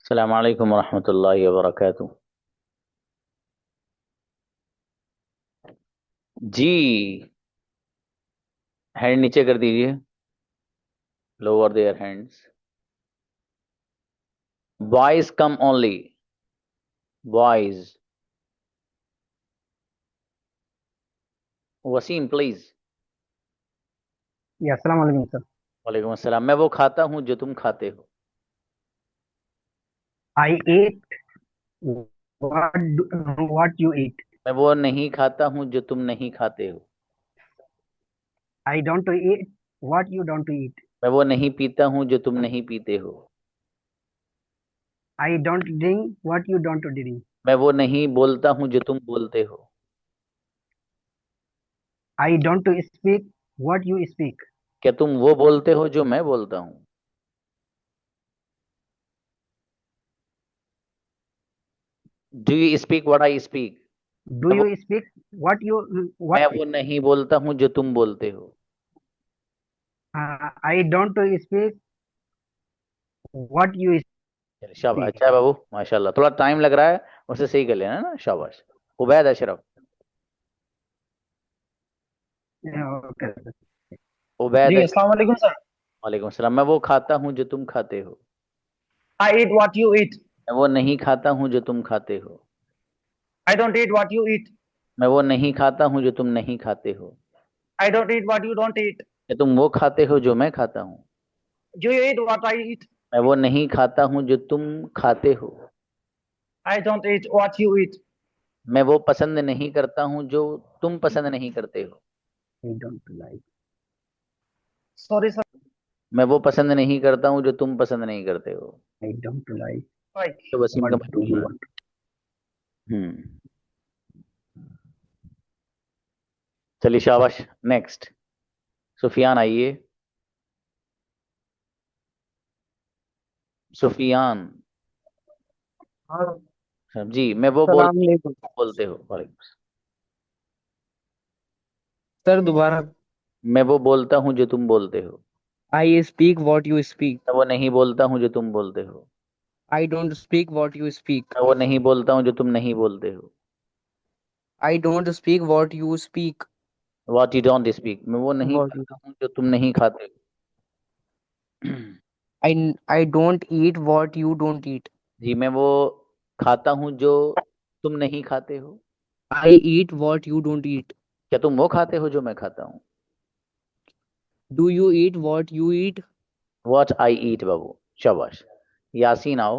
अस्सलाम वालेकुम रहमतुल्लाहि व बरकातुहू। जी, हैंड नीचे कर दीजिए। Lower there hands. Boys come only. Boys. Wasim please. जी अस्सलाम वालेकुम सर। वालेकुम अस्सलाम। मैं वो खाता हूँ जो तुम खाते हो। आई एट व्हाट यू ईट। मैं वो नहीं खाता हूँ जो तुम नहीं खाते हो। I don't eat what you don't ईट। मैं वो नहीं पीता हूँ जो तुम नहीं पीते हो। I don't drink what you don't drink. मैं वो नहीं बोलता हूँ जो तुम बोलते हो। I don't speak what you speak. क्या तुम वो बोलते हो जो मैं बोलता हूँ? Do you speak what I speak? Do मैं वो यू स्पीक व्हाट यू मैं व्हाट। वो नहीं बोलता हूँ जो तुम बोलते हो। I don't speak what you चलिए शाबाश, स्पीक। अच्छा है बाबू, माशाल्लाह। थोड़ा टाइम लग रहा है, उसे सही कर लेना ना। शाबाश। उबैद अशरफ। ओके। उबैद जी अशरफ। अस्सलाम वालेकुम सर। वालेकुम सलाम। मैं वो खाता हूँ जो तुम खाते हो। आई ईट व्हाट यू ईट। मैं वो नहीं खाता हूँ जो तुम खाते हो। I don't eat what you ईट। मैं वो नहीं खाता हूँ जो तुम नहीं खाते हो। I don't eat what you don't eat. क्या तुम वो खाते हो जो मैं खाता हूँ? You eat what I eat. मैं वो नहीं खाता हूँ जो तुम खाते हो। I don't eat what you ईट। मैं वो पसंद नहीं करता हूँ जो तुम पसंद नहीं करते हो। I don't like. Sorry sir. मैं वो पसंद नहीं करता हूँ जो तुम पसंद नहीं करते हो। I don't like. तो वसीम का व्हाट डू यू मजबूर है। वांट। हम्म। चलिए शाबाश। नेक्स्ट। सुफियान आइए। सुफियान। हाँ। जी, मैं वो सलाम अलैकुम। बोलते हो। वालेकुम सलाम। सर दोबारा। मैं वो बोलता हूँ जो तुम बोलते हो। I speak what you speak. मैं वो नहीं बोलता हूँ जो तुम बोलते हो। I don't speak what you speak. मैं वो नहीं बोलता हूँ जो तुम नहीं बोलते हो। I don't speak what you speak. What you don't speak. मैं वो नहीं व्हाट यू। खाता हूँ जो तुम नहीं खाते हो। I don't eat what you don't eat. जी, मैं वो खाता हूँ जो तुम नहीं खाते हो। I eat what you don't eat. क्या तुम वो खाते हो जो मैं खाता हूँ? Do you eat what you eat. What I eat बाबू। शाबाश। यासीन आओ।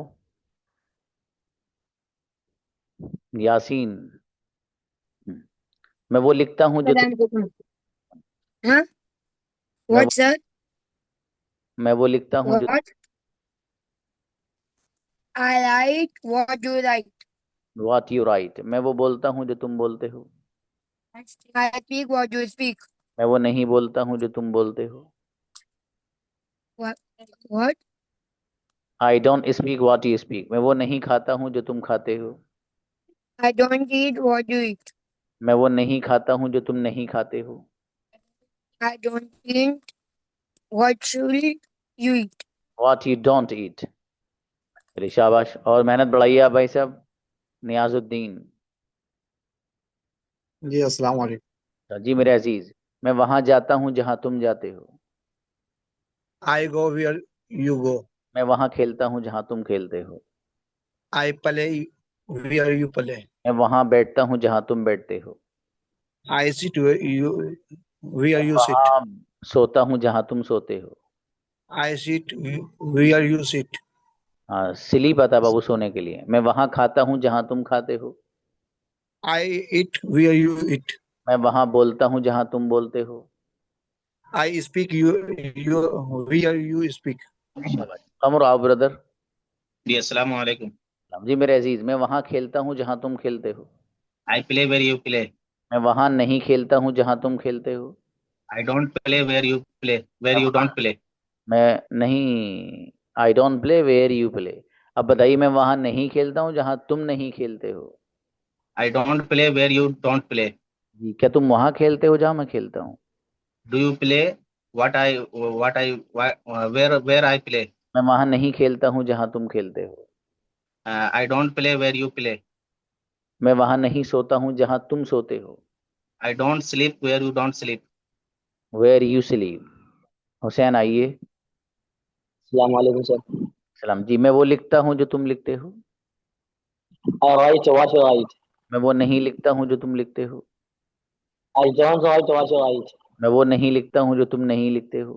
यासीन। हम्म। मैं वो लिखता हूँ जो तुम। सलाम। हाँ। मैं व्हाट वो सर। मैं वो लिखता हूँ जो। What I like what you like. What you right. मैं वो बोलता हूँ जो तुम बोलते हो। I speak what you speak. मैं वो नहीं बोलता हूँ जो तुम बोलते हो। What I don't speak what you speak. मैं वो नहीं खाता हूँ जो तुम खाते हो। I don't eat what you ईट। मैं वो नहीं खाता हूँ जो तुम नहीं खाते हो। I don't drink what you eat. What you don't ईट। चलिए शाबाश, और मेहनत बढ़ाइए आप भाई साहब। नियाजुद्दीन। जी अस्सलाम वालेकुम। जी मेरे अजीज। मैं वहां जाता हूँ जहां तुम जाते हो। आई गो वियर यू गो। मैं वहां खेलता हूँ जहां तुम खेलते हो। I play wear you play. मैं वहां बैठता हूँ जहां तुम बैठते हो। आई सिट यू वियर मैं यू सिट। वहां सोता हूँ जहां तुम सोते हो। I sit wear you sit. हाँ, स्लीप आता है बाबू सोने के लिए। मैं वहां खाता हूँ जहां तुम खाते हो। आई इट वियर यू इट। मैं वहां बोलता हूँ जहां तुम बोलते हो। I speak you wear you speak. शाबाश। कमर आओ ब्रदर। जी अस्सलाम वालेकुम। जी मेरे अजीज, मैं वहां खेलता हूँ जहां तुम खेलते हो। I play where you play. मैं वहां नहीं खेलता हूँ जहां तुम खेलते हो। I don't play where you play, where मैं यू वहां डोंट प्ले। मैं नहीं। I don't play where you play. अब बताइए, मैं वहां नहीं खेलता हूँ जहां तुम नहीं खेलते हो। I don't play where you don't play. जी, क्या तुम वहां खेलते हो जहां मैं खेलता हूँ? Do you play what I where I play. मैं वहां नहीं खेलता हूँ जहां तुम खेलते हो। I don't play where you play. मैं वहां नहीं सोता हूं जहां तुम सोते हो। I don't sleep where you don't sleep. Where you sleep. Hussain आइए। अस्सलाम वालेकुम सर। सलाम जी। मैं वो लिखता हूं जो तुम लिखते हो। I write what you write. मैं वो नहीं लिखता हूं जो तुम लिखते हो। I don't write what you write. मैं वो नहीं लिखता हूं जो तुम नहीं लिखते हो।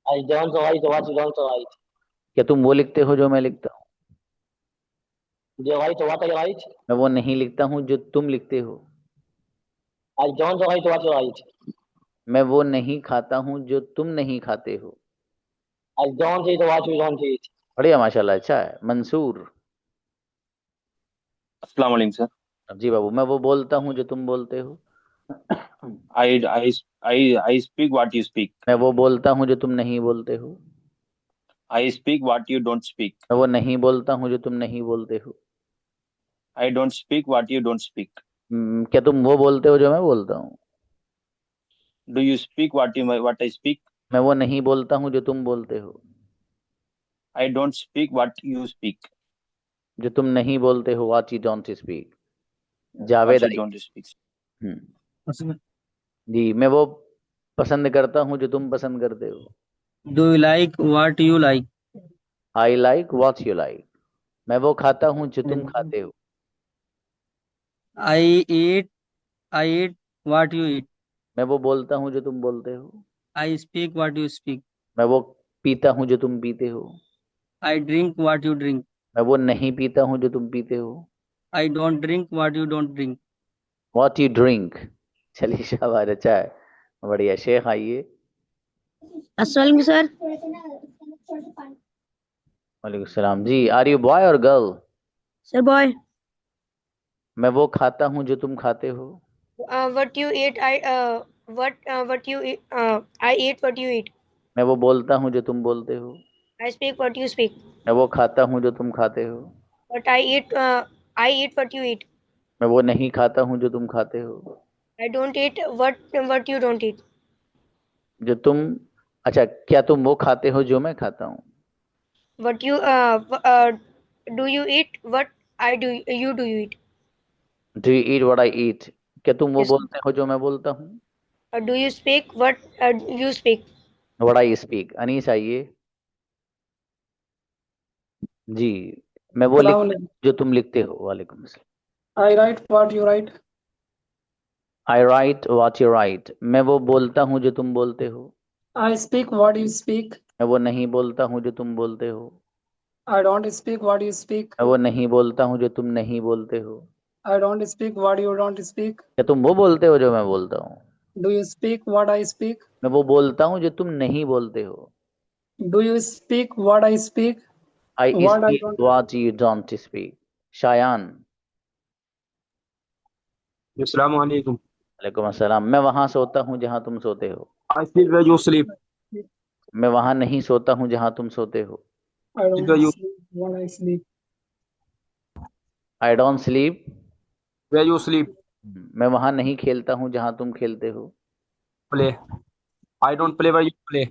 I don't write what you don't write. क्या तुम वो लिखते हो जो मैं लिखता हूँ। Do you write what I write? मैं वो नहीं लिखता हूँ जो तुम लिखते हो। I don't write what you write. मैं वो नहीं खाता हूँ जो तुम नहीं खाते हो। I don't eat what you don't eat. बढ़िया माशाल्लाह, अच्छा है। मंसूर। अस्सलाम वालेकुम सर। जी बाबू। मैं वो बोलता हूँ जो तुम बोलते हो। I speak what you speak. मैं वो बोलता हूँ जो तुम नहीं बोलते हो। I speak what you don't speak. मैं वो नहीं बोलता हूँ जो तुम नहीं बोलते हो। I don't speak what you don't speak. क्या तुम वो बोलते हो जो मैं बोलता हूँ। Do you speak what I speak? मैं वो नहीं बोलता हूँ जो तुम बोलते हो। I don't speak what you speak. जो तुम नहीं बोलते हो, what you don't speak. Javed What you don't speak. जी। मैं वो पसंद करता हूँ जो तुम पसंद करते हो। Do you like what you like? I like what you like. मैं वो खाता हूँ जो तुम खाते हो। I eat what you eat. मैं वो बोलता हूँ जो तुम बोलते हो। I speak what you speak. मैं वो पीता हूँ जो तुम पीते हो। I drink what you drink. मैं वो नहीं पीता हूँ जो तुम पीते हो। I don't drink what you don't drink. What you drink. चलिए शाबाश, अच्छा है, बढ़िया। शेख आइए। अस्सलाम सर। वालेकुम सलाम जी। आर यू बॉय और गर्ल। Sir boy. मैं वो खाता हूँ जो तुम खाते हो। What you eat, what you eat, I eat what you eat. मैं वो बोलता हूँ जो तुम बोलते हो। I speak what you speak. मैं वो खाता हूँ जो तुम खाते हो। But I eat what you eat. मैं वो नहीं खाता हूँ जो तुम खाते हो। I don't eat what you don't eat. जो तुम, अच्छा, क्या तुम वो खाते हो जो मैं खाता हूँ। What you do you eat what I do you do you eat. Do you eat what I eat. क्या तुम वो Yes. बोलते हो जो मैं बोलता हूँ। Do you speak what you speak. What I speak. Anees आइए। जी। मैं वो लिखता हूँ जो तुम लिखते हो। वालेकुम सलाम। I write what you write. I write what you right. मैं वो बोलता हूँ जो तुम बोलते हो। I speak what you speak. मैं वो नहीं बोलता हूँ जो तुम बोलते हो। I don't speak what you speak. मैं वो नहीं बोलता हूँ जो तुम नहीं बोलते हो। I don't speak what you don't speak. क्या तुम वो बोलते हो जो मैं बोलता हूँ। Do you speak what I speak? मैं वो बोलता हूँ जो तुम नहीं बोलते हो। Do you speak what I speak? I What I speak don't. What you don't speak. Shayan. अस्सलाम वालेकुम। वालेकुम अस्सलाम। मैं वहां सोता हूँ जहाँ तुम सोते हो। I sleep where you sleep. मैं वहां नहीं सोता हूँ जहाँ तुम सोते हो। I Sleep don't where you sleep what I sleep. I don't sleep. where you sleep. मैं वहां नहीं खेलता हूँ जहाँ तुम खेलते हो। Play. I don't play where you play.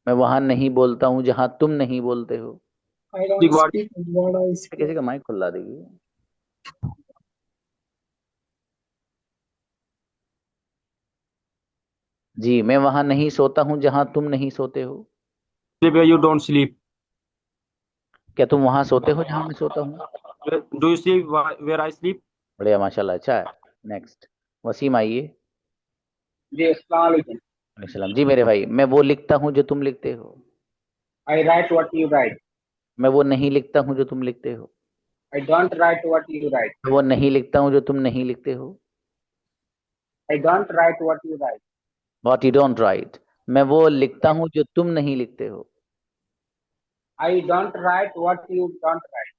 मैं वहां नहीं बोलता हूँ जहाँ तुम नहीं बोलते हो। I don't Speak what speak what I speak. किसी का माइक खुला दीजिए। जी। मैं वहां नहीं सोता हूँ जहाँ तुम नहीं सोते हो। sleep where you don't sleep. क्या तुम वहां सोते हो जहाँ मैं सोता हूँ। Do you sleep where I sleep? बढ़िया माशाल्लाह, अच्छा है। नेक्स्ट वसीम आइए। जी अस्सलाम वालेकुम। वालेकुम सलाम जी। मेरे भाई, मैं वो लिखता हूँ जो तुम लिखते हो। I write what you write. मैं वो नहीं लिखता हूँ जो तुम लिखते हो। I don't write what you write. मैं वो नहीं लिखता हूँ जो तुम नहीं लिखते हो। I don't write what you write. What you don't right. मैं वो लिखता हूँ जो तुम नहीं लिखते हो। I don't write what you don't write.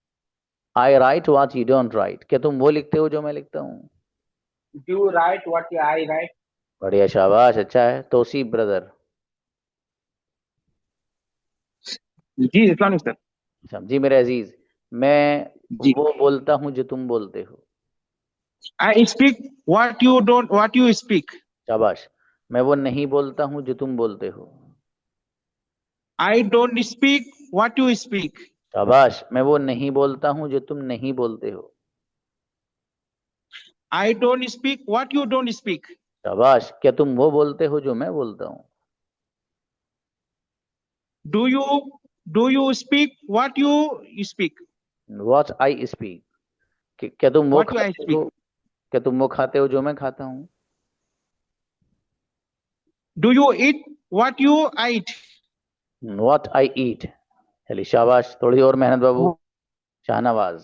I write what you don't right. क्या तुम वो लिखते हो जो मैं लिखता हूँ। You write what I write. बढ़िया शाबाश, अच्छा है। तौसीफ ब्रदर। जी इस्लाम सर। जी मेरे अजीज, मैं जी। वो बोलता हूँ जो तुम बोलते हो। I speak what you speak. शाबाश। मैं वो नहीं बोलता हूँ जो तुम बोलते हो। I don't speak what you speak. शाबाश। मैं वो नहीं बोलता हूँ जो तुम नहीं बोलते हो। I don't speak what you don't speak. शाबाश। क्या तुम वो बोलते हो जो मैं बोलता हूँ? Do you speak what you speak? What I speak. क्या तुम वो What you I खाते speak? हो? क्या तुम वो खाते हो जो मैं खाता हूँ? Do you eat what you eat? What I eat. चलिए शाबाश, थोड़ी और मेहनत बाबू। शाहनवाज,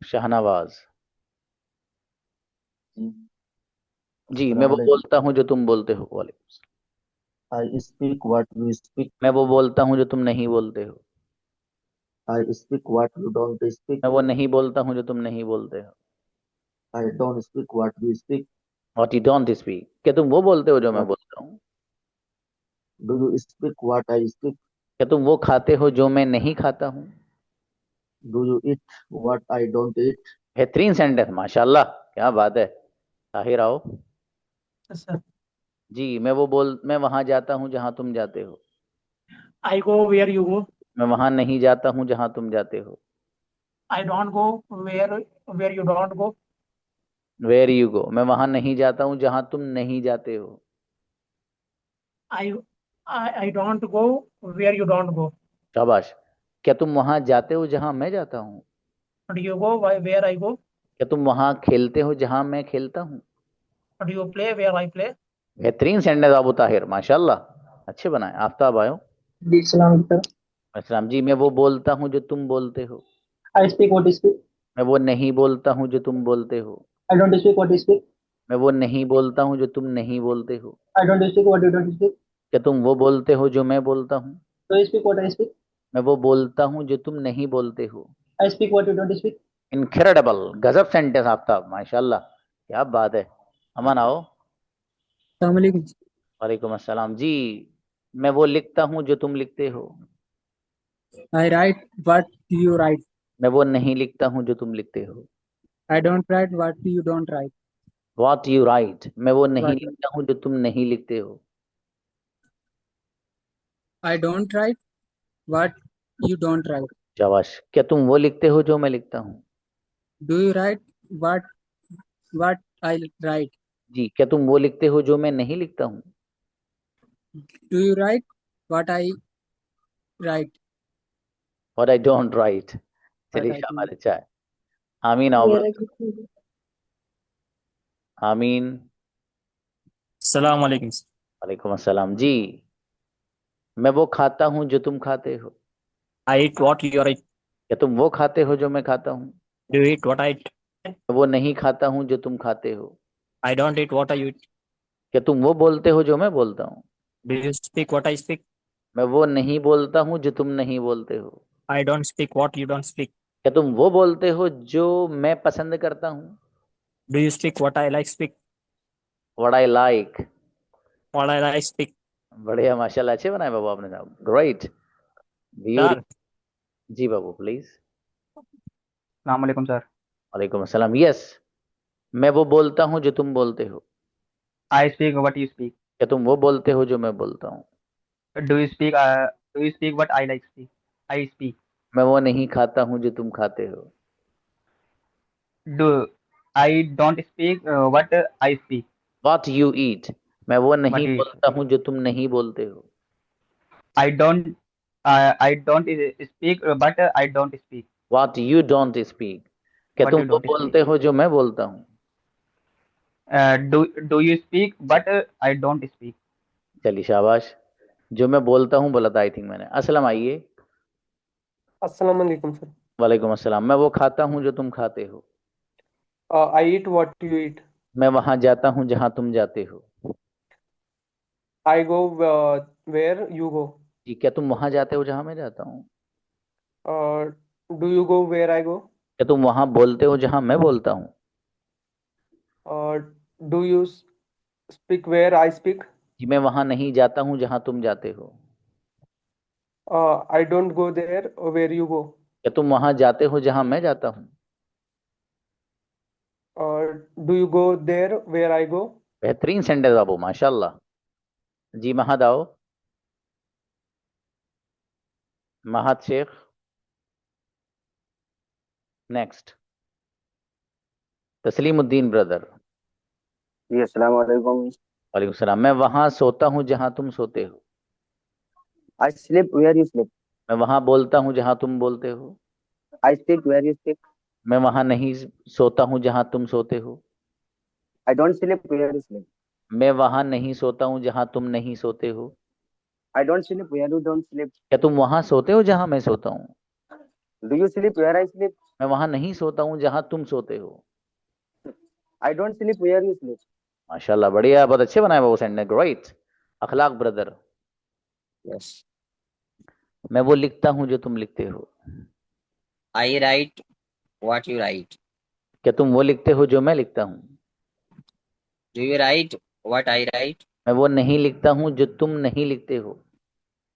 शाहनवाज जी। मैं वो बोलता हूँ जो तुम बोलते हो। वालेकुम। I speak what you speak. मैं वो बोलता हूँ जो तुम नहीं बोलते हो। I speak what you don't speak. मैं वो नहीं बोलता हूँ जो तुम नहीं बोलते हो। I don't speak what you speak. What you don't speak. क्या तुम वो बोलते हो जो मैं What बोलता हूँ? do you speak what I speak? क्या तुम वो खाते हो जो मैं नहीं खाता हूँ? Do you eat what I don't eat? बेहतरीन सेंटेंस, माशाल्लाह, क्या बात है। ताहिर आओ। Sir, जी। मैं वहां जाता हूँ जहां तुम जाते हो। I go where you go. मैं वहां नहीं जाता हूँ जहां तुम जाते हो। I don't go where you don't go. Where you go. मैं वहां नहीं जाता हूँ जहां तुम नहीं जाते हो। I I don't go where you don't go. शाबाश। क्या तुम वहां जाते हो जहां मैं जाता हूँ? Do you go where I go? क्या तुम वहां खेलते हो जहां मैं खेलता हूँ? Do you play where I play? बेहतरीन सेंटेंस अबू ताहिर, माशाल्लाह, अच्छे बनाए। आफ्ताब आयो। Salam sir. अस्सलाम जी। मैं वो बोलता हूँ जो तुम बोलते हो। I speak what you speak. मैं वो नहीं बोलता हूँ जो तुम बोलते हो। I don't speak what you speak. मैं वो नहीं बोलता हूँ जो तुम नहीं बोलते हो। I don't speak what you don't speak. क्या तुम वो बोलते हो जो मैं बोलता हूँ? Do you speak what I speak? मैं वो बोलता हूँ जो तुम नहीं बोलते हो। I speak what you don't speak. Incredible, गजब सेंटेंस आफ्ताब, माशाल्लाह, क्या बात है। अमन आओ। Assalamualaikum. वालेकुम अस्सलाम जी। मैं वो लिखता हूँ जो तुम लिखते हो। I write what you write. मैं वो नहीं लिखता हूँ जो तुम लिखते हो। I don't write what you don't write. What you right. मैं वो नहीं What लिखता हूँ जो तुम नहीं लिखते हो। I don't write what you don't write. शाबाश। क्या तुम वो लिखते हो जो मैं लिखता हूँ? Do you write what I write? जी। क्या तुम वो लिखते हो जो मैं नहीं लिखता हूँ? Do you write what I write? What I don't write. What चलिए I शाबाश, do. अच्छा है। आमीन आओ brother। आमीन। अस्सलाम वालेकुम। वालेकुम अस्सलाम जी। मैं वो खाता हूँ जो तुम खाते हो। I eat what you eat. क्या तुम वो खाते हो जो मैं खाता हूँ? Do you eat what I eat? मैं वो नहीं खाता हूँ जो तुम खाते हो। I don't eat what I eat. क्या तुम वो बोलते हो जो मैं बोलता हूँ? Do you speak what I speak? मैं वो नहीं बोलता हूँ जो तुम नहीं बोलते हो। I don't speak what you don't speak. क्या तुम वो बोलते हो जो मैं पसंद करता हूँ? Do you speak what I like speak? What I like. What I like speak. बढ़िया, माशाल्लाह, अच्छे बनाए बाबू आपने साहब, ग्रेट, Sir, जी बाबू प्लीज। Assalamu alaikum, sir. वालेकुम अस्सलाम। यस। मैं वो बोलता हूँ जो तुम बोलते हो। I speak what you speak. क्या तुम वो बोलते हो जो मैं बोलता हूँ? Do you speak? Do you speak what I like speak? I speak. मैं वो नहीं खाता हूँ जो तुम खाते हो। Do I don't speak what I speak? What you ईट। मैं वो What नहीं you eat? बोलता हूँ जो तुम नहीं बोलते हो। I don't. I don't speak but I don't speak. What you don't speak. क्या What तुम you वो don't speak? बोलते हो जो मैं बोलता हूँ? Do you speak but I don't speak? चलिए शाबाश। जो मैं बोलता हूँ बोला था आई थिंक मैंने। अस्सलाम आइए। Assalamu alaikum sir. वालेकुम अस्सलाम। मैं वो खाता हूँ जो तुम खाते हो। I eat what you eat. मैं वहां जाता हूँ जहां तुम जाते हो। I go where you go. जी। क्या तुम वहां जाते हो जहां मैं जाता हूँ? Do you go where I go? क्या तुम वहां बोलते हो जहां मैं बोलता हूँ? Do you speak where I speak? जी। मैं वहां नहीं जाता हूँ जहां तुम जाते हो। I don't go there where you go. क्या तुम वहां जाते हो जहां मैं जाता हूँ? Do you go there where I go? बेहतरीन सेंटेंस बाबू, माशाल्लाह जी। महद आओ। महत शेख। Next Tasleemuddin brother. जी अस्सलाम वालेकुम। वालेकुम सलाम। मैं वहां सोता हूँ जहां तुम सोते हो। I sleep where you sleep. मैं वहां बोलता हूँ जहां तुम बोलते हो। I speak where you speak. मैं वहां नहीं सोता हूँ जहां तुम सोते हो। I don't sleep where you sleep. मैं वहां नहीं सोता हूँ जहां तुम नहीं सोते हो। I don't sleep where you don't sleep. क्या तुम वहां सोते हो जहां मैं सोता हूँ। Do you sleep where I sleep. मैं वहां नहीं सोता हूँ जहां तुम सोते हो। I don't sleep where you sleep. माशाल्लाह, बढ़िया, बहुत अच्छे बनाए वो sentence, great. Akhlaq brother. Yes. मैं वो लिखता हूँ जो तुम लिखते हो। I write what you write. क्या तुम वो लिखते हो जो मैं लिखता हूँ। Do you write what I write? मैं वो नहीं लिखता हूँ जो तुम नहीं लिखते हो।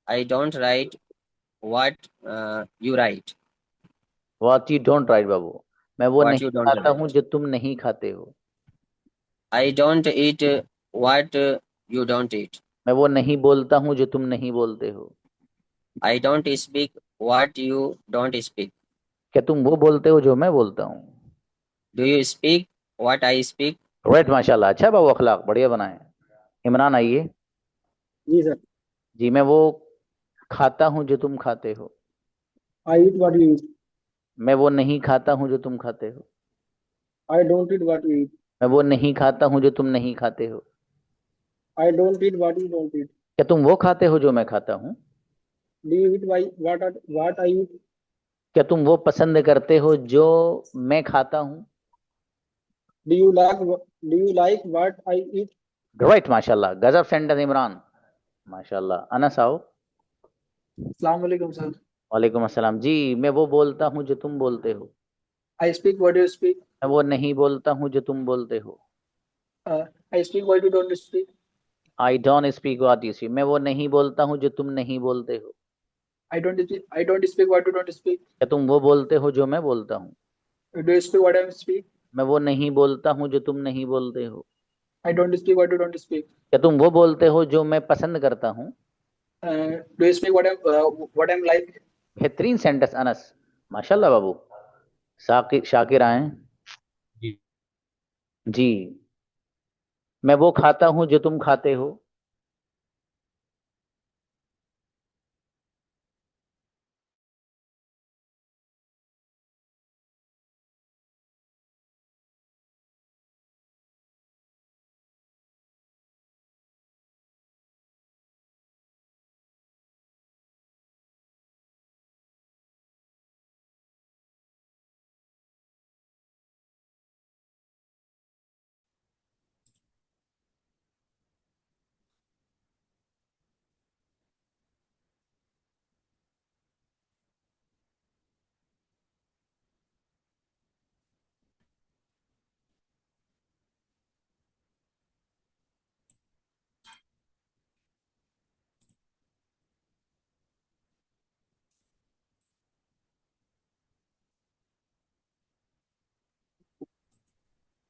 I don't write what you write. What you don't write बाबू। मैं वो What नहीं you don't खाता हूँ write. जो तुम नहीं खाते हो। I don't eat what you don't eat. मैं वो नहीं बोलता हूँ जो तुम नहीं बोलते हो। I don't speak what you don't speak. क्या तुम वो बोलते हो जो मैं बोलता हूँ। Do you speak what I speak? Right, माशाल्लाह, अच्छा बाबू, अखलाक बढ़िया बनाए। इमरान आइए। जी सर। जी, मैं वो खाता हूँ जो तुम खाते हो। आई ईट व्हाट यू ईट। मैं वो नहीं खाता हूँ जो तुम खाते हो। I don't eat what you ईट। मैं वो नहीं खाता हूँ जो तुम नहीं खाते हो। I don't eat what you don't eat. क्या तुम वो खाते हो जो मैं खाता हूँ। Do you eat what I eat. क्या तुम वो पसंद करते हो जो मैं खाता हूँ। Do you like what I eat. Right, माशाल्लाह, गजब सेंटेंस इमरान, माशाल्लाह। अनस आओ। अस्सलाम वालेकुम सर। वालेकुम अस्सलाम। जी, मैं वो बोलता हूँ जो तुम बोलते हो। I speak what you speak. मैं वो नहीं बोलता हूँ जो तुम बोलते हो। I speak what you don't speak. I don't speak what you speak. मैं वो नहीं बोलता हूँ जो तुम नहीं बोलते हो। I don't speak what you don't speak. क्या तुम वो बोलते हो जो मैं बोलता हूँ। Do you speak what I speak. मैं वो नहीं बोलता हूँ जो तुम नहीं बोलते हो। I don't speak what you don't speak. क्या तुम वो बोलते हो जो मैं पसंद करता हूँ। Do you speak what I am like. बेहतरीन सेंटेंस अनस, माशाल्लाह बाबू। शाकिर आए। जी। जी, मैं वो खाता हूँ जो तुम खाते हो।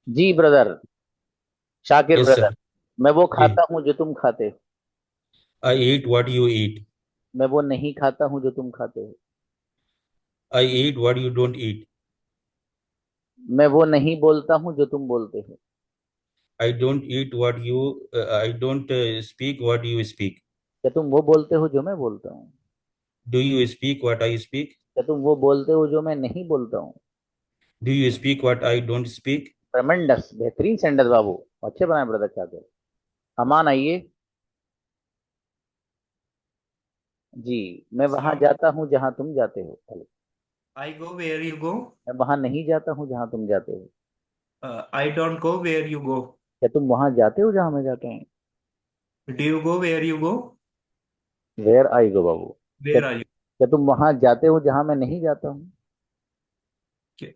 जी brother, Shakir Yes, sir. Brother. मैं वो जी। खाता हूँ जो तुम खाते हो। I eat what you eat. मैं वो नहीं खाता हूँ जो तुम खाते हो। I eat what you don't eat. मैं वो नहीं बोलता हूँ जो तुम बोलते हो। I don't eat what you. I don't speak what you speak. क्या तुम वो बोलते हो जो मैं बोलता हूँ। Do you speak what I speak? क्या तुम वो बोलते हो जो मैं नहीं बोलता हूँ। Do you speak what I don't speak? ट्रेमेंडस, बेहतरीन सेंटेंस बाबू, अच्छे बनाए ब्रदर शाकिर। अमान आइए। जी, मैं वहां जाता हूँ जहां तुम जाते हो। Hello. I go where you go. मैं वहां नहीं जाता हूँ जहां तुम जाते हो। I don't go where you go. क्या तुम वहां जाते हो जहां मैं जाता हूँ। Do you go where you go. Where I go बाबू। क्या वेयर आर क्या तुम वहां जाते हो जहां मैं नहीं जाता हूँ। You.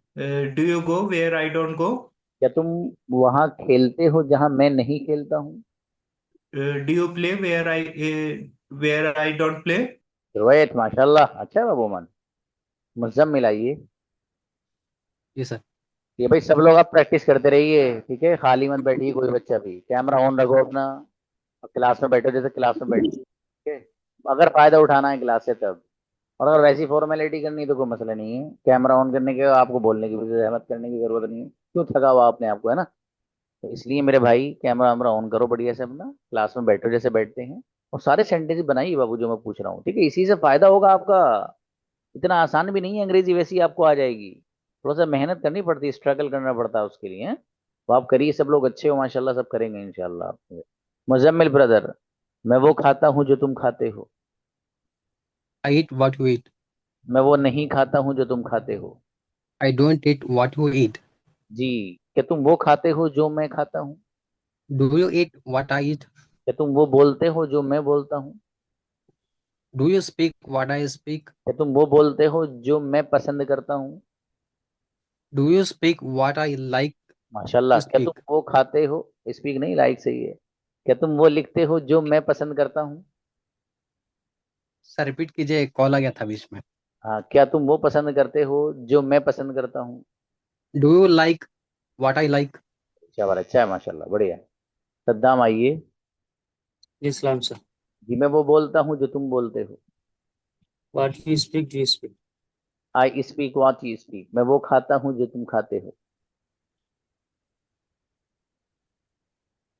Do you go where I don't go. क्या तुम वहां खेलते हो जहां मैं नहीं खेलता हूँ। Do you play where I don't play. Great, माशाल्लाह, अच्छा है बाबू मन। मुजम्मिल आइए। जी सर। ये भाई सब लोग आप प्रैक्टिस करते रहिए, ठीक है, खाली मत बैठिए कोई बच्चा भी। कैमरा ऑन रखो अपना और क्लास में बैठो जैसे क्लास में बैठिए, ठीक है। अगर फायदा उठाना है क्लास से तब। और अगर वैसी फॉर्मेलिटी करनी तो कोई मसला नहीं है, कैमरा ऑन करने के आपको बोलने की भी जहमत करने की जरूरत नहीं है, क्यों थका हुआ अपने आप को, है ना। तो इसलिए मेरे भाई कैमरा वैमरा ऑन करो बढ़िया से, अपना क्लास में बैठो जैसे बैठते हैं, और सारे सेंटेंस बनाइए बाबू जो मैं पूछ रहा हूँ, ठीक है। इसी से फायदा होगा आपका। इतना आसान भी नहीं है अंग्रेजी, वैसे ही आपको आ जाएगी। थोड़ा सा मेहनत करनी पड़ती है, स्ट्रगल करना पड़ता है उसके लिए, हैं। तो आप करिए, सब लोग अच्छे हो माशाल्लाह, सब करेंगे इंशाल्लाह। मुजम्मिल ब्रदर, मैं वो खाता हूँ जो तुम खाते हो। I eat what you eat. मैं वो नहीं खाता हूँ जो तुम खाते हो। I don't eat what you eat. जी। क्या तुम वो खाते हो जो मैं खाता हूँ। Do you eat what I eat? क्या तुम वो बोलते हो जो मैं बोलता हूँ। Do you speak what I speak? क्या तुम वो बोलते हो जो मैं पसंद करता हूँ। Do you speak what I like माशाल्लाह। to क्या तुम speak? वो खाते हो, स्पीक नहीं, लाइक सही है। क्या तुम वो लिखते हो जो मैं पसंद करता हूँ। सर रिपीट कीजिए, कॉल आ गया था बीच में। हाँ, क्या तुम वो पसंद करते हो जो मैं पसंद करता हूँ। Do you like what I like? अच्छा है माशाल्लाह, बढ़िया। सद्दाम आइए। इस्लाम सर। जी, मैं वो बोलता हूँ जो तुम बोलते हो। What you speak, do you speak? I speak what you speak. मैं वो खाता हूँ जो तुम खाते हो।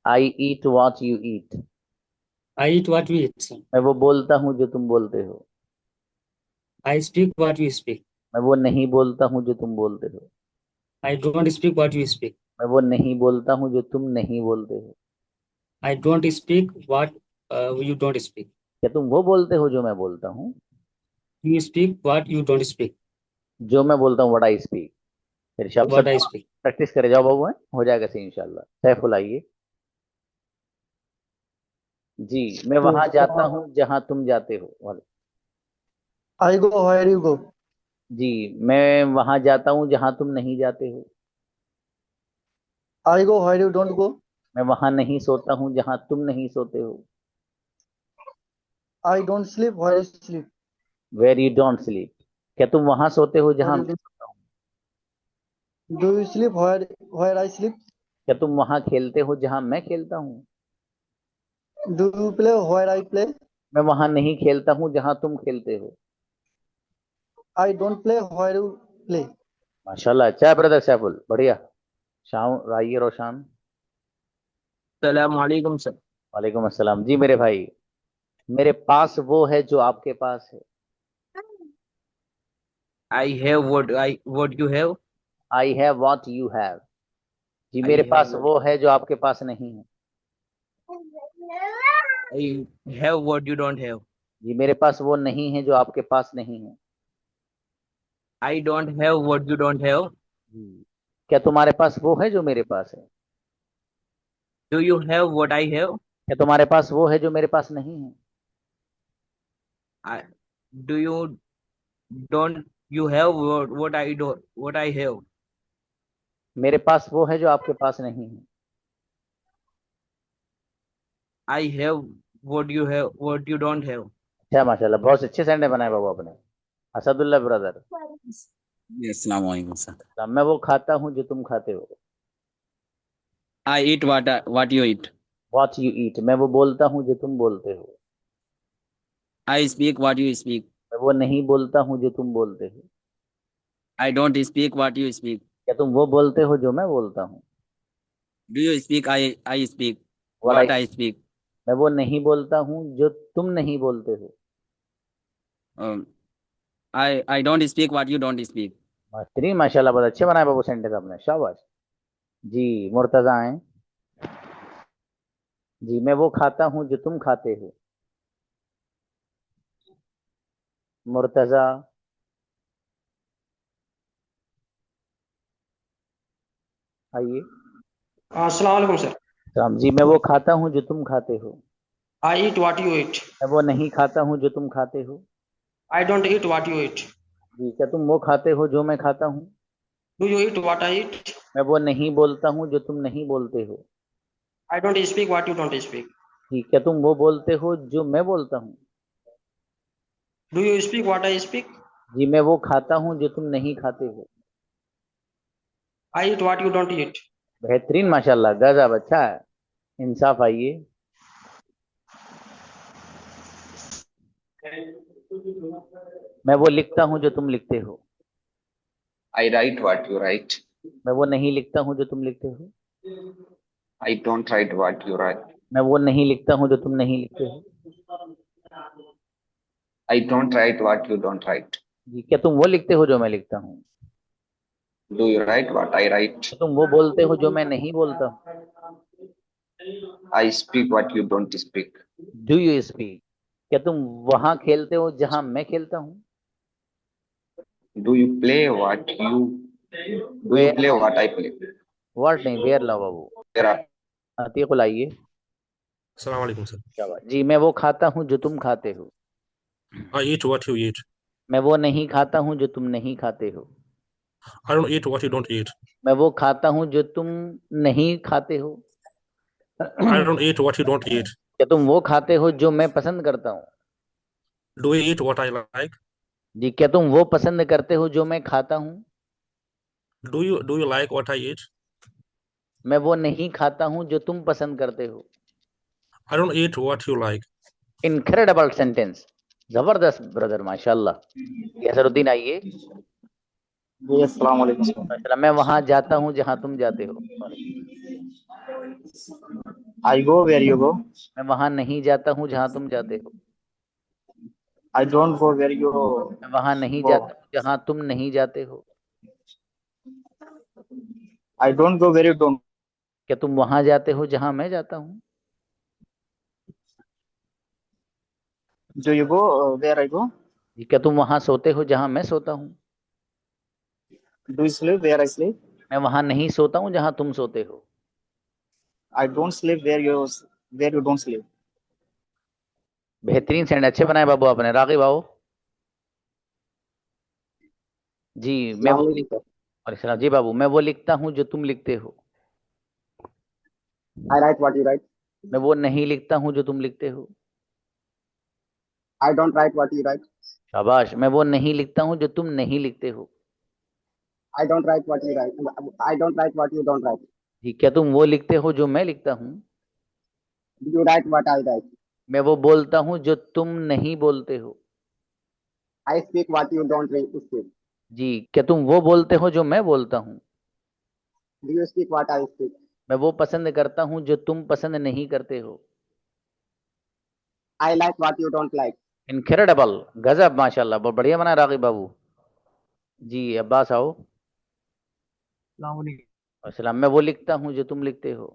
I eat what you eat. I eat what we eat, sir. मैं वो बोलता हूँ जो तुम बोलते हो। I speak what you speak. मैं वो नहीं बोलता हूँ जो तुम बोलते हो। I don't speak what you speak. मैं वो नहीं बोलता हूँ जो तुम नहीं बोलते हो। I don't speak what you don't speak. क्या तुम वो बोलते हो जो मैं बोलता हूँ। You speak what you don't speak. जो मैं बोलता हूँ व्हाट आई स्पीक। फिर शब्द What I सब speak. प्रैक्टिस करे जाओ बाबू, है हो जाएगा सही इंशाल्लाह। सैफुल आइए। जी, मैं वहां जाता हूँ जहां तुम जाते हो। I go where you go. जी, मैं वहां जाता हूँ जहां तुम नहीं जाते हो। I go where you don't go. मैं वहां नहीं सोता हूँ जहां तुम नहीं सोते हो। I don't sleep where you sleep. Where you don't sleep. क्या तुम वहां सोते हो जहां Where मैं you सोता हूँ। do you sleep where I sleep? क्या तुम वहां खेलते हो जहां मैं खेलता हूँ। Do you play where I play? मैं वहां नहीं खेलता हूँ जहां तुम खेलते हो। I don't play where you play. माशाल्लाह, अच्छा है ब्रदर सैफुल, बढ़िया। शाम राइए रोशान। सलाम वालेकुम सर। वालेकुम अस्सलाम। जी मेरे भाई, मेरे पास वो है जो आपके पास है। I have what you have. I have what you have. जी, I मेरे have पास what वो है जो आपके पास नहीं है। I have what you don't have. जी, मेरे पास वो नहीं है जो आपके पास नहीं है। I don't have what you don't have. जी, क्या तुम्हारे पास वो है जो मेरे पास है। Do you have what I have? क्या तुम्हारे पास वो है जो मेरे पास नहीं है। I, do you don't you have what I have? मेरे पास वो है जो आपके पास नहीं है। I have what you don't have. अच्छा माशाल्लाह, बहुत अच्छे सेंटेंस बनाए बाबू आपने। असदुल्ला ब्रदर। अस्सलाम वालेकुम सर। मैं वो खाता हूँ जो तुम खाते हो। I eat what you eat. What you ईट। मैं वो बोलता हूँ जो तुम बोलते हो। I speak what you speak. मैं वो नहीं बोलता हूँ जो तुम बोलते हो। I don't speak what you speak. क्या तुम वो बोलते हो जो मैं बोलता हूँ। Do you speak I speak what what I. I speak. मैं वो नहीं बोलता हूँ जो तुम नहीं बोलते हो। Um, I don't speak what you don't speak. बेहतरीन माशाल्लाह, बहुत अच्छे बनाए बाबू सेंटेंस आपने, शाबाश। जी, मुर्तजा हैं। जी, मैं वो खाता हूँ जो तुम खाते हो। मुर्तजा। आइए। अस्सलाम वालेकुम सर। राम जी, मैं वो खाता हूँ जो तुम खाते हो। I eat what you eat. मैं वो नहीं खाता हूँ जो तुम खाते हो। I don't eat what you eat. जी, क्या तुम वो खाते हो जो मैं खाता हूँ। Do you eat what I eat? मैं वो नहीं बोलता हूँ जो तुम नहीं बोलते हो। I don't speak what you don't speak. जी, क्या तुम वो बोलते हो जो मैं बोलता हूँ। Do you speak what I speak? जी, मैं वो खाता हूँ जो तुम नहीं खाते हो। I eat what you don't eat. बेहतरीन माशाल्लाह, गजब, अच्छा है। इंसाफ आइए। मैं वो लिखता हूँ जो तुम लिखते हो। I write what you write. मैं वो नहीं लिखता हूँ जो तुम लिखते हो। I don't write what you write. मैं वो नहीं लिखता हूँ जो तुम नहीं लिखते हो। I don't write what you don't write. जी, क्या तुम वो लिखते हो जो मैं लिखता हूँ। Do you write what I write? क्या तुम वो बोलते हो जो मैं नहीं बोलता हूँ। I speak what you don't speak. Do you speak, क्या तुम वहां खेलते हो जहां मैं खेलता हूँ। Do you play what you do you play what I play? Word नहीं, वेयर ला बाबू। There are अतीक लाइए। अस्सलाम वालेकुम सर। क्या बात जी। मैं वो खाता हूँ जो तुम खाते हो। I eat what you eat. मैं वो नहीं खाता हूँ जो तुम नहीं खाते हो। I don't eat what you don't eat. मैं वो खाता हूँ जो तुम नहीं खाते हो। I don't eat what you don't eat. क्या तुम वो खाते हो जो मैं पसंद करता हूँ। Do you eat what I like? जी, क्या तुम वो पसंद करते हो जो मैं खाता हूँ। Do you like what I eat? मैं वो नहीं खाता हूँ जो तुम पसंद करते हो। I don't eat what you like. Incredible sentence, जबरदस्त ब्रदर, माशाल्लाह। यसरुद्दीन आइए। जी अस्सलाम वालेकुम सर। माशाल्लाह। मैं वहां जाता हूँ जहां तुम जाते हो। I go where you go. मैं वहां नहीं जाता हूँ जहां तुम जाते हो। I don't go where you मैं वहां नहीं go. जाता हूँ जहां तुम नहीं जाते हो। I don't go where you don't. क्या तुम वहां जाते हो जहां मैं जाता हूँ। Do you go where I go? क्या तुम वहां सोते हो जहां मैं सोता हूँ। Do you sleep where I sleep? मैं वहां नहीं सोता हूँ जहां तुम सोते हो। I don't sleep where you don't sleep. बेहतरीन सेंड, अच्छे बनाए बाबू आपने। रागिब आओ जी। मैं वो सर। और सलाम जी बाबू। मैं वो लिखता हूँ जो तुम लिखते हो। I write what you write. मैं वो नहीं लिखता हूँ जो तुम लिखते हो। I don't write what you write. शाबाश। मैं वो नहीं लिखता हूँ जो तुम नहीं लिखते हो। I don't write what you write. I don't write what you don't write. जी, क्या तुम वो लिखते हो जो मैं लिखता हूँ। Do you write what I write? मैं वो बोलता हूँ जो तुम नहीं बोलते हो। I speak what you don't speak. जी, क्या तुम वो बोलते हो जो मैं बोलता हूँ। Do you speak what I speak? मैं वो पसंद करता हूँ जो तुम पसंद नहीं करते हो। I like what you don't like. Incredible, गजब, माशाल्लाह, बहुत बढ़िया बना रागिब बाबू जी। अब्बास आओ। अस्सलाम। मैं वो लिखता हूँ जो तुम लिखते हो।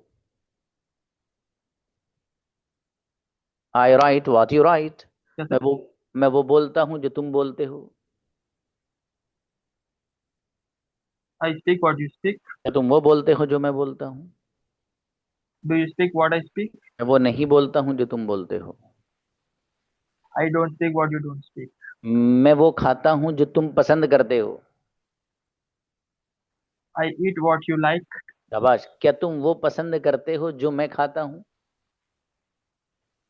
I write what you right. मैं वो बोलता हूँ जो तुम बोलते हो। I speak what you speak. क्या तुम वो बोलते हो जो मैं बोलता हूँ। Do you speak what I speak? मैं वो नहीं बोलता हूँ जो तुम बोलते हो। I don't speak what you don't speak. मैं वो खाता हूँ जो तुम पसंद करते हो। I eat what you like. शाबाश। क्या तुम वो पसंद करते हो जो मैं खाता हूँ।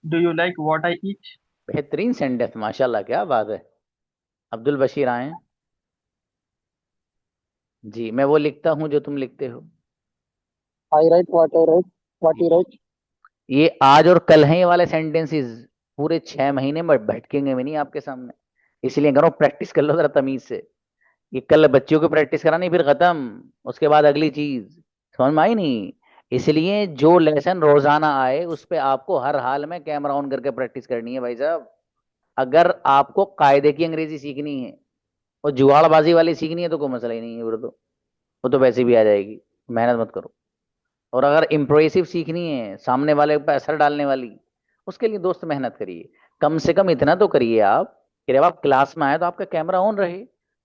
Do you like what I eat? बेहतरीन सेंटेंस, माशाल्लाह, क्या बात है। अब्दुल बशीर आए जी। मैं वो लिखता हूँ जो तुम लिखते हो। I write what I write. What you write? ये आज और कल है ये वाले सेंटेंसेस। पूरे 6 महीने में भटकेंगे भी नहीं आपके सामने। इसलिए करो, प्रैक्टिस कर लो जरा तमीज से। ये कल बच्चियों को प्रैक्टिस करानी, फिर खत्म, उसके बाद अगली चीज। समझ में आई नहीं। इसलिए जो लेसन रोजाना आए उस पे आपको हर हाल में कैमरा ऑन करके प्रैक्टिस करनी है भाई साहब। अगर आपको कायदे की अंग्रेजी सीखनी है और जुगाड़बाजी वाली सीखनी है तो कोई मसला ही नहीं है, वो तो वैसे भी आ जाएगी। मेहनत मत करो। और अगर इम्प्रेसिव सीखनी है, सामने वाले पर असर डालने वाली, उसके लिए दोस्त मेहनत करिए। कम से कम इतना तो करिए आप कि जब आप क्लास में आए तो आपका कैमरा ऑन रहे।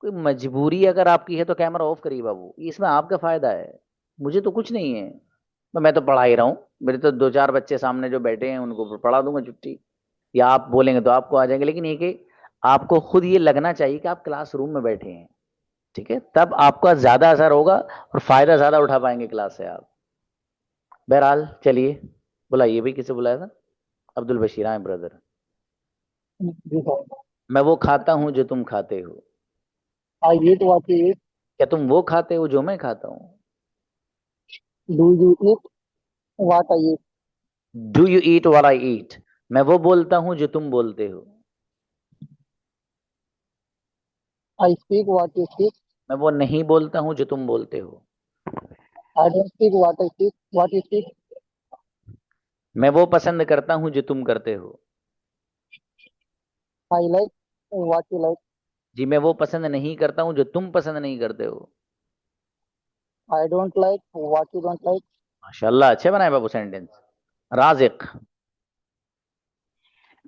कोई मजबूरी अगर आपकी है तो कैमरा ऑफ करिए बाबू, इसमें आपका फायदा है। मुझे तो कुछ नहीं है, तो मैं तो पढ़ा ही रहा हूँ। मेरे तो 2-4 बच्चे सामने जो बैठे हैं उनको पढ़ा दूंगा छुट्टी, या आप बोलेंगे तो आपको आ जाएंगे। लेकिन ये कि आपको खुद ये लगना चाहिए कि आप क्लासरूम में बैठे हैं, ठीक है, तब आपका ज्यादा असर होगा और फायदा ज्यादा उठा पाएंगे क्लास से आप। बहरहाल चलिए, बुलाइए भी, किसे बुलाया था। अब्दुल बशीर आए ब्रदर। मैं वो खाता हूँ जो तुम खाते हो। I eat what you eat. क्या तुम वो खाते हो जो मैं खाता हूँ। Do you eat what I eat? Do you eat what I eat. मैं वो बोलता हूँ जो तुम बोलते हो। I speak what you speak. मैं वो नहीं बोलता हूँ जो तुम बोलते हो। I don't speak what I speak. What you speak. मैं वो पसंद करता हूँ जो तुम करते हो। I like what you like. जी मैं वो पसंद नहीं करता हूँ जो तुम पसंद नहीं करते हो। I don't like what you don't like. माशाल्लाह, अच्छे बनाए बाबू सेंटेंस। राजिक।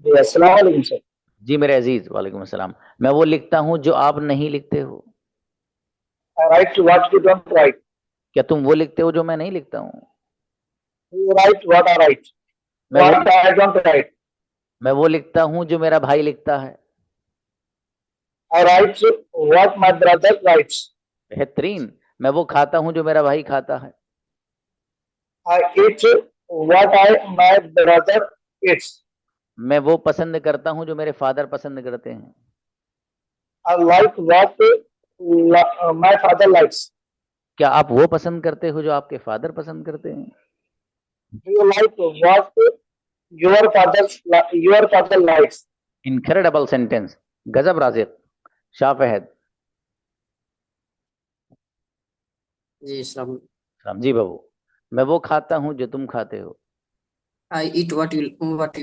अस्सलाम वालेकुम सर। जी मेरे अजीज, वालेकुम अस्सलाम। मैं वो लिखता हूँ जो आप नहीं लिखते हो। I write what you don't write. क्या तुम वो लिखते हो जो मैं नहीं लिखता हूँ? You write what I write. मैं वो What I don't write. मैं वो लिखता हूँ जो मेरा भाई लिखता है। I write what my brother writes. बेहतरीन। मैं वो खाता हूँ जो मेरा भाई खाता है। I eat what my brother eats. मैं वो पसंद करता हूँ जो मेरे फादर पसंद करते हैं। I like what my father likes. क्या आप वो पसंद करते हो जो आपके फादर पसंद करते हैं? Do you like what your father likes? Incredible sentence, गजब राजिक। शाह फहद। जी सलाम। सलाम जी बाबू। मैं वो खाता हूँ जो तुम खाते हो। I eat what you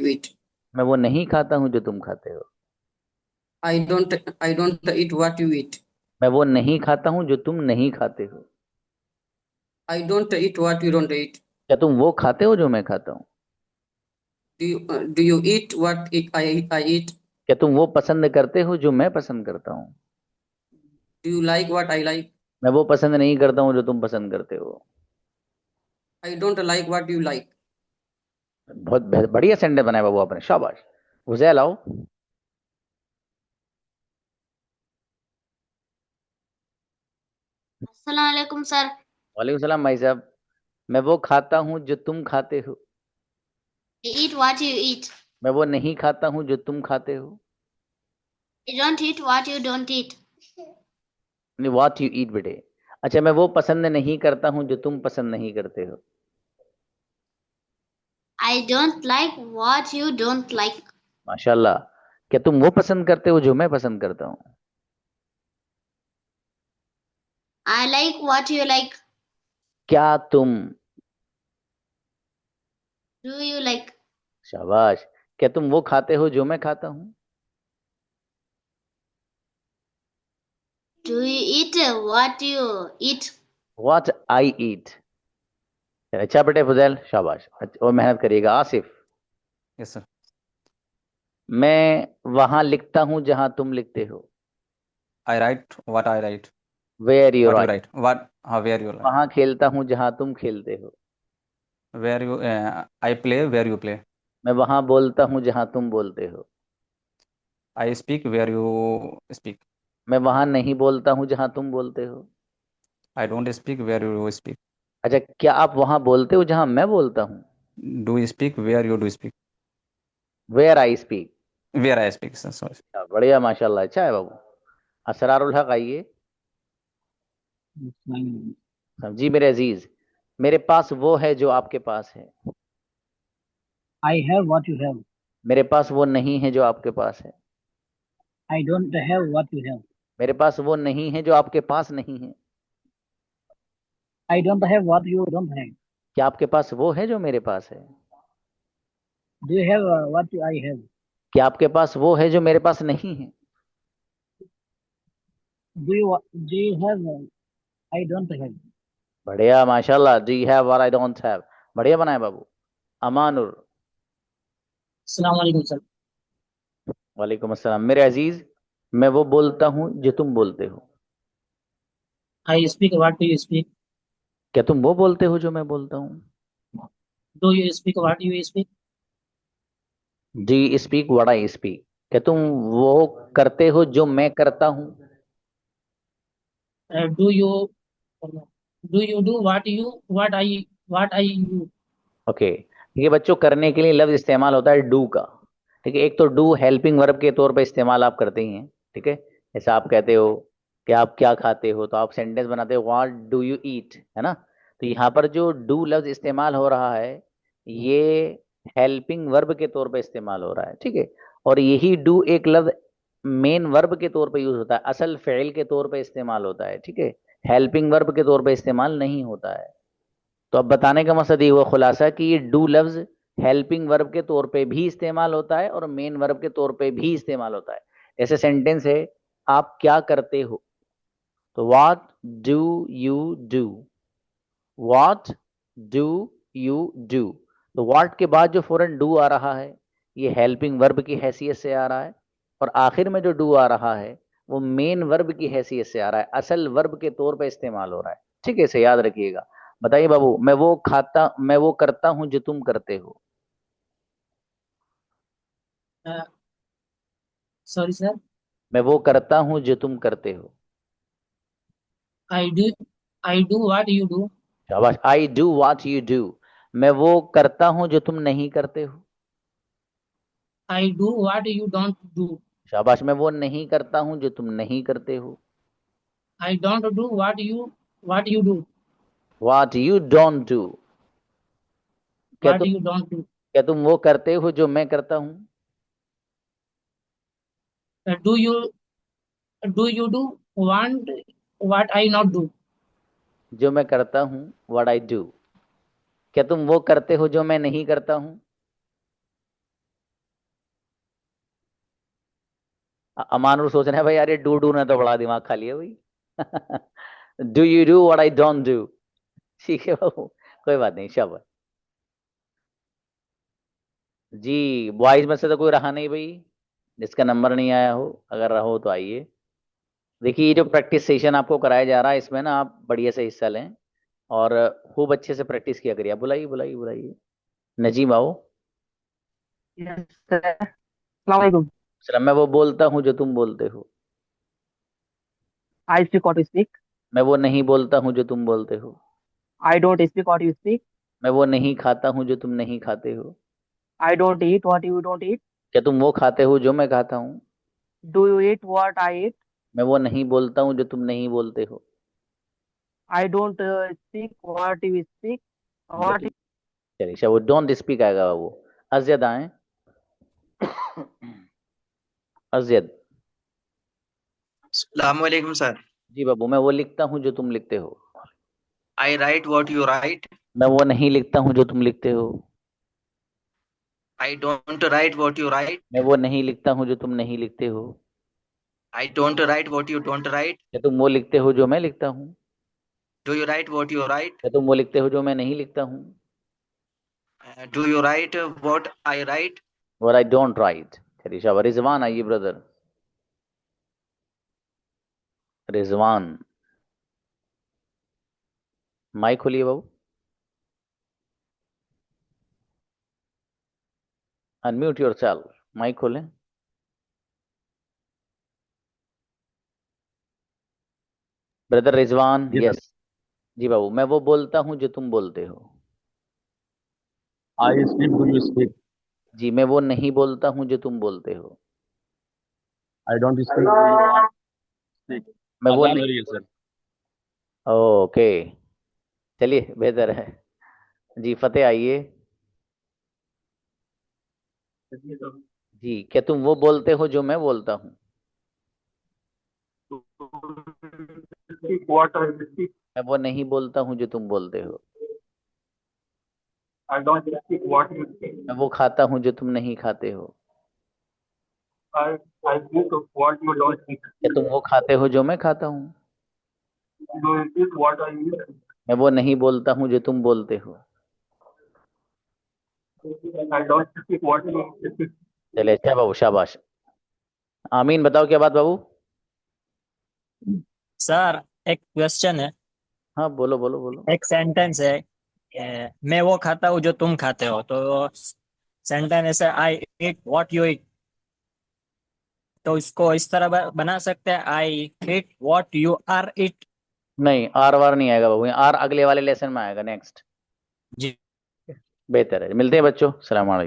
eat. मैं वो नहीं खाता हूँ जो तुम खाते हो। I don't eat what you eat. मैं वो नहीं खाता हूँ जो तुम नहीं खाते हो। I don't eat what you don't eat. क्या तुम वो खाते हो जो मैं खाता हूँ? Do you eat what I eat? क्या तुम वो पसंद करते हो जो मैं पसंद करता हूँ? Do you like what I like? मैं वो पसंद नहीं करता हूँ जो तुम पसंद करते हो। I don't like what you like. बहुत बढ़िया सेंटेंस बनाया बाबू आपने, शाबाश। हुजैल आओ। अस्सलाम वालेकुम सर। वालेकुम सलाम भाई साहब। मैं वो खाता हूँ जो तुम खाते हो। I eat what you eat. मैं वो नहीं खाता हूँ जो तुम खाते हो। I don't eat what you don't eat. What you ईट बेटे। अच्छा, मैं वो पसंद नहीं करता हूँ जो तुम पसंद नहीं करते हो। I don't like what you don't like. माशाल्लाह। क्या तुम वो पसंद करते हो जो मैं पसंद करता हूँ? I like what you like. क्या तुम। Do you like? शाबाश। क्या तुम वो खाते हो जो मैं खाता हूँ? Do you eat what you eat? What I eat. अच्छा बेटे फुजैल, शाबाश। और मेहनत करिएगा। आसिफ। Yes sir. मैं वहां लिखता हूं जहां तुम लिखते हो। I write what I write. Where you what you write. Write what हाँ वेयर यू राइट। वहां खेलता हूं जहां तुम खेलते हो। Where you I play where you play. मैं वहां बोलता हूं जहां तुम बोलते हो। I speak where you speak. मैं वहां नहीं बोलता हूं जहां तुम बोलते हो। I don't speak where you speak. अच्छा, क्या आप वहां बोलते हो जहां मैं बोलता हूं? Do you speak where you do speak. Where I speak. Where I speak sir sorry. बढ़िया, माशाल्लाह, अच्छा है बाबू। असरारुल हक आइए। जी मेरे अजीज, मेरे पास वो है जो आपके पास है। I have what you have. मेरे पास वो नहीं है जो आपके पास है। I don't have what you have. मेरे पास वो नहीं है जो आपके पास नहीं है। I don't have what you don't have. क्या आपके पास वो है जो मेरे पास है? Do you have what I have? क्या आपके पास वो है जो मेरे पास नहीं है? Do you have I don't have? बढ़िया, माशाल्लाह। Do you have what I don't have. बढ़िया बनाया बाबू। अमानुर। अस्सलाम वालेकुम सर। वालेकुम अस्सलाम। मेरे अजीज, मैं वो बोलता हूँ जो तुम बोलते हो। I speak what you speak. क्या तुम वो बोलते हो जो मैं बोलता हूँ? Do you speak what you speak? Do you speak what I speak. क्या तुम वो करते हो जो मैं करता हूँ? Do you do what I do? Okay, ठीक है बच्चों, करने के लिए लफ्ज इस्तेमाल होता है डू का। ठीक है, एक तो डू हेल्पिंग वर्ब के तौर पे इस्तेमाल आप करते ही हैं। ठीक है, जैसे आप कहते हो कि आप क्या खाते हो, तो आप सेंटेंस बनाते हो व्हाट डू यू ईट, है ना। तो यहाँ पर जो डू लफ्ज इस्तेमाल हो रहा है, ये हेल्पिंग वर्ब के तौर पे इस्तेमाल हो रहा है। ठीक है, और यही डू एक लफ्ज मेन वर्ब के तौर पे यूज होता है, असल फ़ेल के तौर पे इस्तेमाल होता है, ठीक है, हेल्पिंग वर्ब के तौर पे इस्तेमाल नहीं होता है। तो अब बताने का मकसद ये हुआ खुलासा कि ये डू लफ्ज हेल्पिंग वर्ब के तौर पे भी इस्तेमाल होता है और मेन वर्ब के तौर पे भी इस्तेमाल होता है। ऐसे सेंटेंस है, आप क्या करते हो, तो what do you do, what do you do. तो व्हाट के बाद जो फौरन डू आ रहा है ये हेल्पिंग वर्ब की हैसियत से आ रहा है, और आखिर में जो डू आ रहा है वो मेन वर्ब की हैसियत से आ रहा है, असल वर्ब के तौर पे इस्तेमाल हो रहा है, ठीक है, इसे याद रखिएगा। बताइए बाबू, मैं वो करता हूं जो तुम करते हो। Sorry, sir. मैं वो करता हूं जो तुम करते हो। I do what you do. शाबाश, I do what you do. मैं वो करता हूं जो तुम नहीं करते हो। I do what you don't do. शाबाश, मैं वो नहीं करता हूं जो तुम नहीं करते हो। I don't do what you do. What you don't do. What you don't do. क्या तुम वो करते हो जो मैं करता हूं। Do you do want what I not do? जो मैं करता हूं, व्हाट आई डू। क्या तुम वो करते हो जो मैं नहीं करता हूं। अमानुर सोच रहे हैं भाई यार ये डू ने तो बड़ा दिमाग खा लिया भाई। Do you do what I don't do. ठीक है बाबू, कोई बात नहीं, शाबाश जी। बॉयज में से तो कोई रहा नहीं भाई जिसका नंबर नहीं आया हो, अगर रहा हो तो आइए। देखिए ये जो प्रैक्टिस सेशन आपको कराया जा रहा है इसमें ना आप बढ़िया से हिस्सा लें और खूब अच्छे से प्रैक्टिस किया करिए। बुलाइए बुलाइए बुलाइए, नजीम आओ। Yes, sir. Assalamualaikum. सलाम, मैं वो बोलता हूँ जो तुम बोलते हो। I speak what you speak. मैं वो नहीं बोलता हूँ जो तुम बोलते हो। I don't speak what you speak. मैं वो नहीं खाता हूँ जो तुम नहीं खाते हो। I don't eat what you don't eat. क्या तुम वो खाते हो जो मैं खाता हूँ। Do you eat what I eat? मैं वो नहीं बोलता हूँ जो तुम नहीं बोलते हो। I don't speak what you speak. What चलिए शाह, वो डोंट स्पीक आएगा वो। अजयद आए, अजयद। Assalamualaikum, sir. जी बाबू, मैं वो लिखता हूँ जो तुम लिखते हो। I write what you write. मैं वो नहीं लिखता हूँ जो तुम लिखते हो। I don't write what you write. मैं वो नहीं लिखता हूँ जो तुम नहीं लिखते हो। I don't write what you don't write. क्या तुम वो लिखते हो जो मैं लिखता हूँ। Do you write what you write? क्या तुम वो लिखते हो जो मैं नहीं लिखता हूँ। Do you write what I write? What I don't write। चलिए शाबाश। रिजवान आइए ब्रदर, रिजवान माइक खोलिए बाबू, अनम्यूट योरसेल्फ, माइक खोलें। ब्रदर रिजवान, यस जी बाबू। मैं वो बोलता हूँ जो तुम बोलते हो। I speak, do you speak? जी, मैं वो नहीं बोलता हूँ जो तुम बोलते हो। I don't speak, do you want speak? मैं वो आसान हो नहीं। रही है सर। ओके, चलिए बेहतर है जी। फतेह आइए जी। क्या तुम वो बोलते हो जो मैं बोलता हूँ। What I speak. मैं वो नहीं बोलता हूँ जो तुम बोलते हो। I don't speak what you speak. मैं वो खाता हूँ जो तुम नहीं खाते हो। I eat what you don't eat. क्या तुम वो खाते हो जो मैं खाता हूँ। Do you eat what I eat? मैं वो नहीं बोलता हूँ जो तुम बोलते हो। I don't speak what you speak. चले अच्छा बाबू, शाबाश। आमीन, बताओ क्या बात बाबू। सर एक क्वेश्चन है, हाँ बोलो बोलो बोलो। एक सेंटेंस है, मैं वो खाता हूँ जो तुम खाते हो। तो सेंटेंस ऐसे आई ईट व्हाट यू ईट, तो इसको इस तरह बना सकते हैं, आई ईट व्हाट यू आर ईट। नहीं, आर वार नहीं आएगा बाबू, आर अगले वाले लेसन में आएगा, नेक्स्ट। जी बेहतर है। मिलते हैं बच्चों, सलाम अलैकुम।